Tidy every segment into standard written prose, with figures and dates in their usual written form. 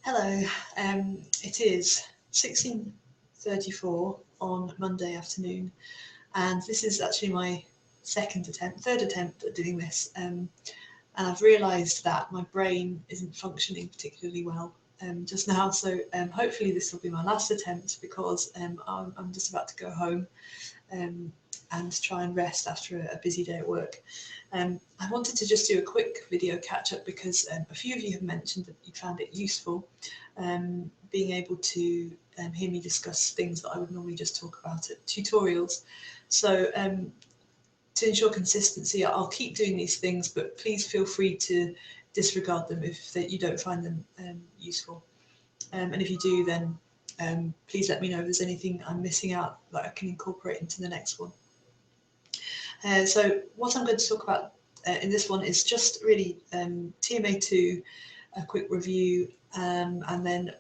Hello, it is 16:34 on Monday afternoon, and this is actually my third attempt at doing this. And I've realised that my brain isn't functioning particularly well just now, so hopefully this will be my last attempt because I'm just about to go home um, and try and rest after a busy day at work. I wanted to just do a quick video catch up because a few of you have mentioned that you found it useful being able to hear me discuss things that I would normally just talk about at tutorials. So to ensure consistency, I'll keep doing these things, but please feel free to disregard them if you don't find them useful. And if you do, then please let me know if there's anything I'm missing out that I can incorporate into the next one. So what I'm going to talk about in this one is just really TMA2, a quick review, and then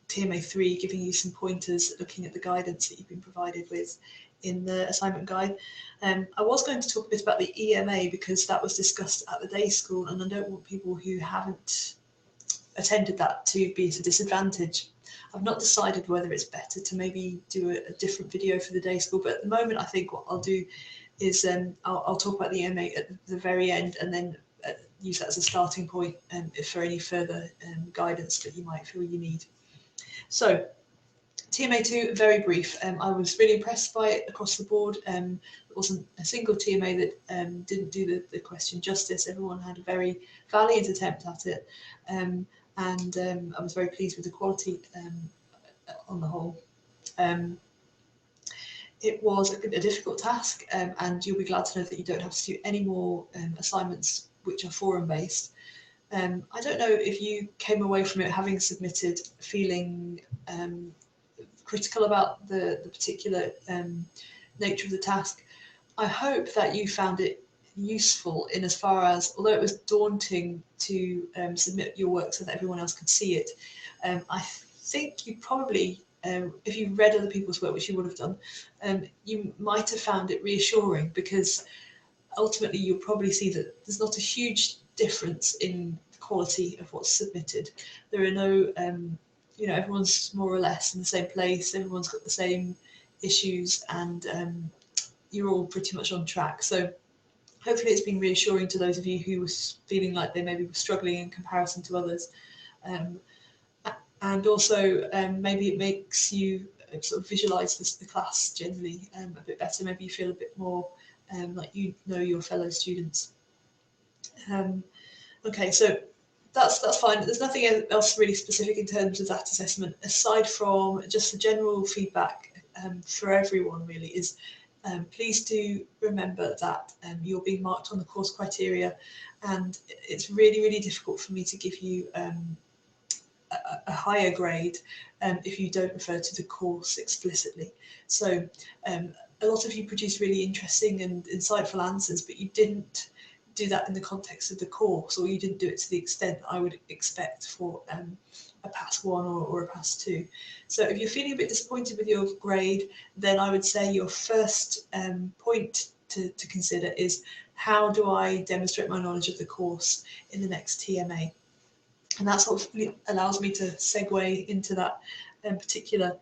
TMA3 giving you some pointers looking at the guidance that you've been provided with in the assignment guide. I was going to talk a bit about the EMA because that was discussed at the day school, and I don't want people who haven't attended that to be at a disadvantage. I've not decided whether it's better to maybe do a different video for the day school, but at the moment I think what I'll do is I'll talk about the EMA at the very end and then use that as a starting point for any further guidance that you might feel you need. So TMA2, very brief. I was really impressed by it across the board. There wasn't a single TMA that didn't do the question justice. Everyone had a very valiant attempt at it. And I was very pleased with the quality on the whole. It was a difficult task, and you'll be glad to know that you don't have to do any more assignments which are forum-based. I don't know if you came away from it having submitted feeling critical about the particular nature of the task. I hope that you found it useful in as far as, although it was daunting to submit your work so that everyone else could see it, I think you probably, if you read other people's work, which you would have done, you might have found it reassuring because ultimately you'll probably see that there's not a huge difference in the quality of what's submitted. There are no, everyone's more or less in the same place, everyone's got the same issues, and you're all pretty much on track. So hopefully it's been reassuring to those of you who were feeling like they maybe were struggling in comparison to others. And also maybe it makes you sort of visualise the class generally a bit better. Maybe you feel a bit more like you know your fellow students. Okay, so that's fine. There's nothing else really specific in terms of that assessment, aside from just the general feedback for everyone really is please do remember that you're being marked on the course criteria, and it's really, really difficult for me to give you a higher grade if you don't refer to the course explicitly. So a lot of you produced really interesting and insightful answers, but you didn't do that in the context of the course, or you didn't do it to the extent I would expect for a pass 1 or a pass 2. So if you're feeling a bit disappointed with your grade, then I would say your first point to consider is, how do I demonstrate my knowledge of the course in the next TMA? And that sort of allows me to segue into that particular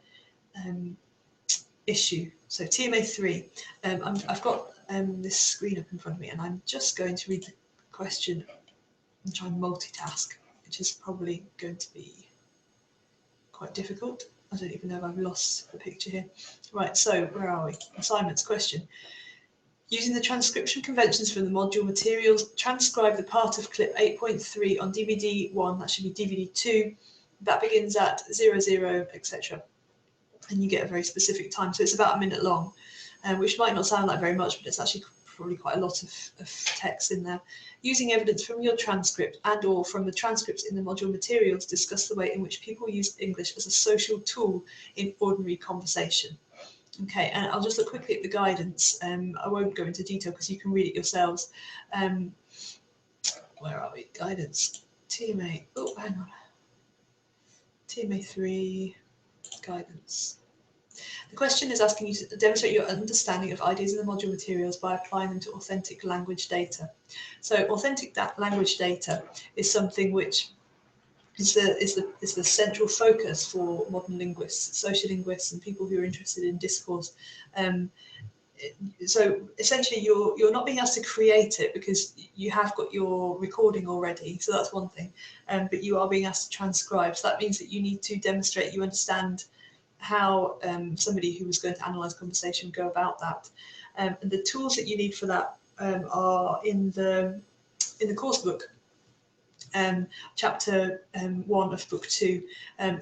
issue. So TMA3, I've got this screen up in front of me, and I'm just going to read the question and try and multitask, which is probably going to be quite difficult. I don't even know if I've lost the picture here. Right, so where are we? Assignments question. Using the transcription conventions from the module materials, transcribe the part of clip 8.3 on DVD 1, that should be DVD 2, that begins at 00, etc. And you get a very specific time, so it's about a minute long, which might not sound like very much, but it's actually probably quite a lot of text in there. Using evidence from your transcript and or from the transcripts in the module materials, discuss the way in which people use English as a social tool in ordinary conversation. Okay, and I'll just look quickly at the guidance. I won't go into detail because you can read it yourselves. Where are we? Guidance. TMA. Oh, hang on. TMA3 guidance. The question is asking you to demonstrate your understanding of ideas in the module materials by applying them to authentic language data. So authentic language data is something which is the central focus for modern linguists, sociolinguists, and people who are interested in discourse. So essentially, you're not being asked to create it because you have got your recording already. So that's one thing, but you are being asked to transcribe. So that means that you need to demonstrate you understand how somebody who was going to analyse conversation go about that. And the tools that you need for that are in the course book. Chapter 1 of book 2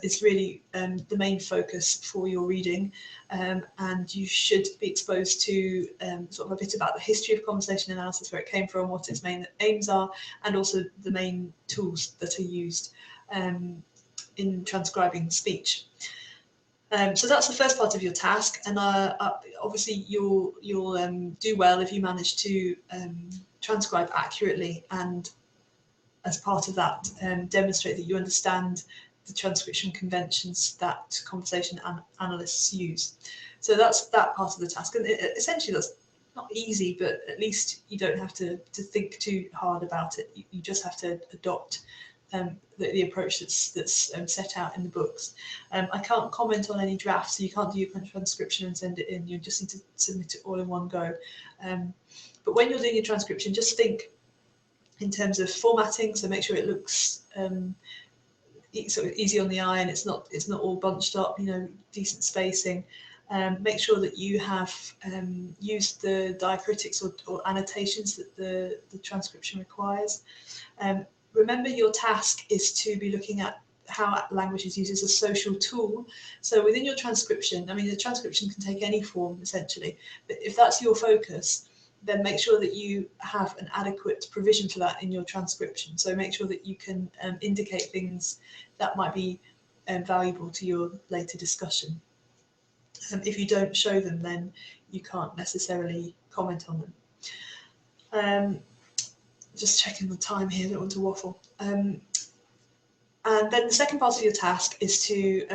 is really the main focus for your reading, and you should be exposed to sort of a bit about the history of conversation analysis, where it came from, what its main aims are, and also the main tools that are used in transcribing speech. So that's the first part of your task, and obviously you'll do well if you manage to transcribe accurately, and as part of that, demonstrate that you understand the transcription conventions that conversation analysts use. So that's that part of the task, and essentially that's not easy, but at least you don't have to think too hard about it. You just have to adopt the approach that's set out in the books. I can't comment on any drafts, so you can't do your transcription and send it in. You just need to submit it all in one go. But when you're doing your transcription, just think in terms of formatting, so make sure it looks sort of easy on the eye and it's not all bunched up, decent spacing. Make sure that you have used the diacritics or annotations that the transcription requires. Remember, your task is to be looking at how language is used as a social tool. So within your transcription, the transcription can take any form essentially, but if that's your focus, then make sure that you have an adequate provision for that in your transcription. So make sure that you can indicate things that might be valuable to your later discussion. If you don't show them, then you can't necessarily comment on them. Just checking the time here, I don't want to waffle. And then the second part of your task is to,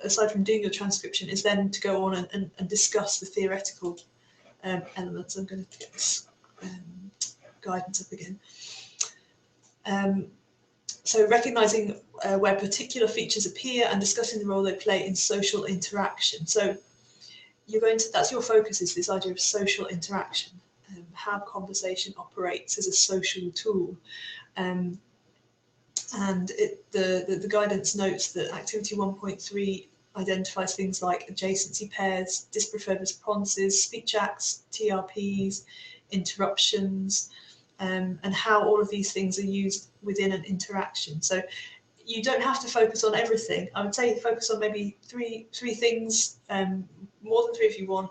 aside from doing your transcription, is then to go on and discuss the theoretical elements. I'm going to get this guidance up again. So recognising where particular features appear and discussing the role they play in social interaction. So that's your focus, is this idea of social interaction, how conversation operates as a social tool. And the guidance notes that activity 1.3 identifies things like adjacency pairs, dispreferred responses, speech acts, TRPs, interruptions, and how all of these things are used within an interaction. So you don't have to focus on everything. I would say focus on maybe three things, more than 3 if you want,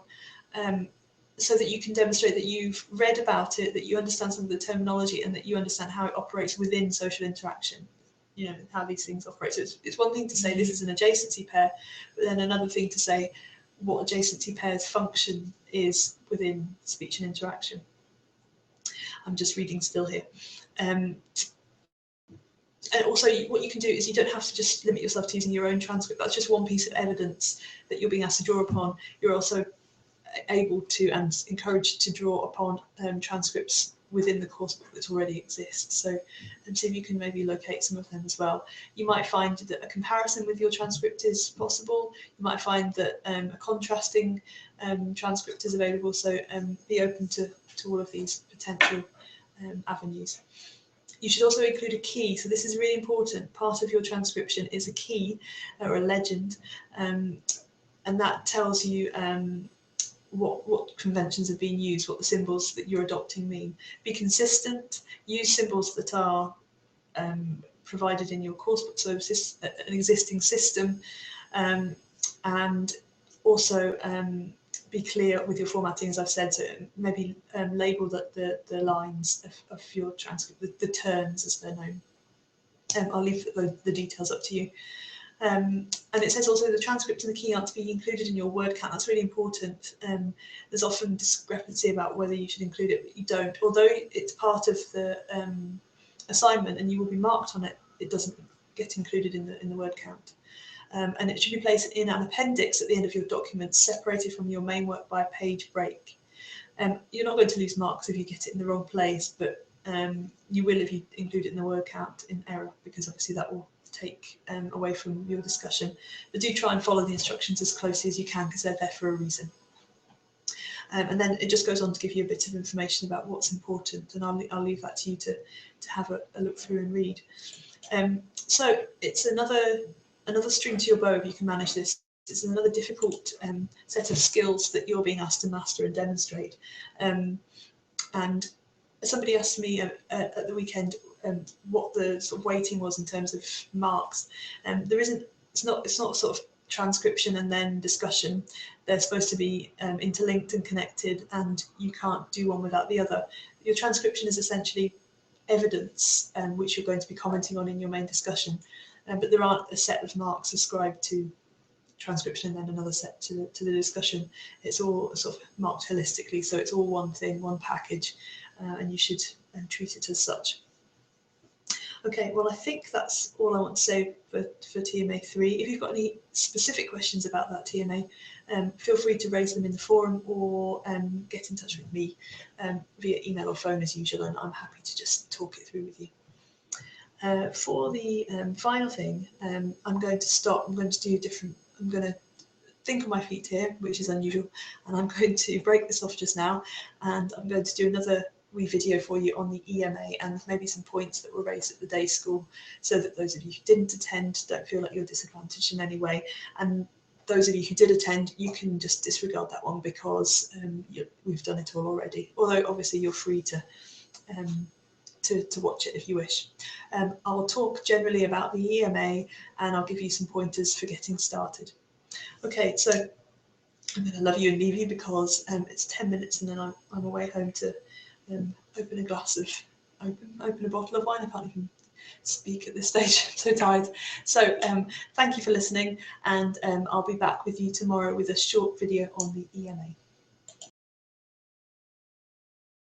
so that you can demonstrate that you've read about it, that you understand some of the terminology, and that you understand how it operates within social interaction. How these things operate. So it's one thing to say this is an adjacency pair, but then another thing to say what adjacency pairs function is within speech and interaction. I'm just reading still here. And also what you can do is you don't have to just limit yourself to using your own transcript. That's just one piece of evidence that you're being asked to draw upon. You're also able to and encouraged to draw upon transcripts within the course book that already exists. So, and see if you can maybe locate some of them as well. You might find that a comparison with your transcript is possible. You might find that a contrasting transcript is available. So be open to all of these potential avenues. You should also include a key. So this is really important. Part of your transcription is a key or a legend, and that tells you what conventions have been used, what the symbols that you're adopting mean. Be consistent, use symbols that are provided in your course book, so an existing system, and also be clear with your formatting, as I've said, so maybe label the lines of your transcript, the terms as they're known. I'll leave the details up to you. And it says also the transcript and the key aren't to be included in your word count. That's really important. There's often discrepancy about whether you should include it, but you don't. Although it's part of the assignment and you will be marked on it, it doesn't get included in the word count. And it should be placed in an appendix at the end of your document, separated from your main work by a page break. You're not going to lose marks if you get it in the wrong place, but You will if you include it in the word count in error, because obviously that will take away from your discussion. But do try and follow the instructions as closely as you can, because they're there for a reason. And then it just goes on to give you a bit of information about what's important, and I'll leave that to you to have a look through and read. So it's another string to your bow if you can manage this. It's another difficult set of skills that you're being asked to master and demonstrate. And somebody asked me at the weekend what the sort of weighting was in terms of marks. There isn't. It's not sort of transcription and then discussion. They're supposed to be interlinked and connected, and you can't do one without the other. Your transcription is essentially evidence which you're going to be commenting on in your main discussion, but there aren't a set of marks ascribed to transcription and then another set to the discussion. It's all sort of marked holistically, so it's all one thing, one package, and you should treat it as such. Okay, well, I think that's all I want to say for TMA3. If you've got any specific questions about that TMA, feel free to raise them in the forum, or get in touch with me via email or phone as usual, and I'm happy to just talk it through with you. For the final thing, I'm going to stop. I'm going to do different. I'm going to think on my feet here, which is unusual, and I'm going to break this off just now, and I'm going to do another wee video for you on the EMA and maybe some points that were raised at the day school, so that those of you who didn't attend don't feel like you're disadvantaged in any way, and those of you who did attend, you can just disregard that one because we've done it all already, although obviously you're free to watch it if you wish. I'll talk generally about the EMA, and I'll give you some pointers for getting started. Okay, so I'm going to love you and leave you because it's 10 minutes and then I'm away home to open a bottle of wine. I can't even speak at this stage, I'm so tired. So thank you for listening, and I'll be back with you tomorrow with a short video on the EMA.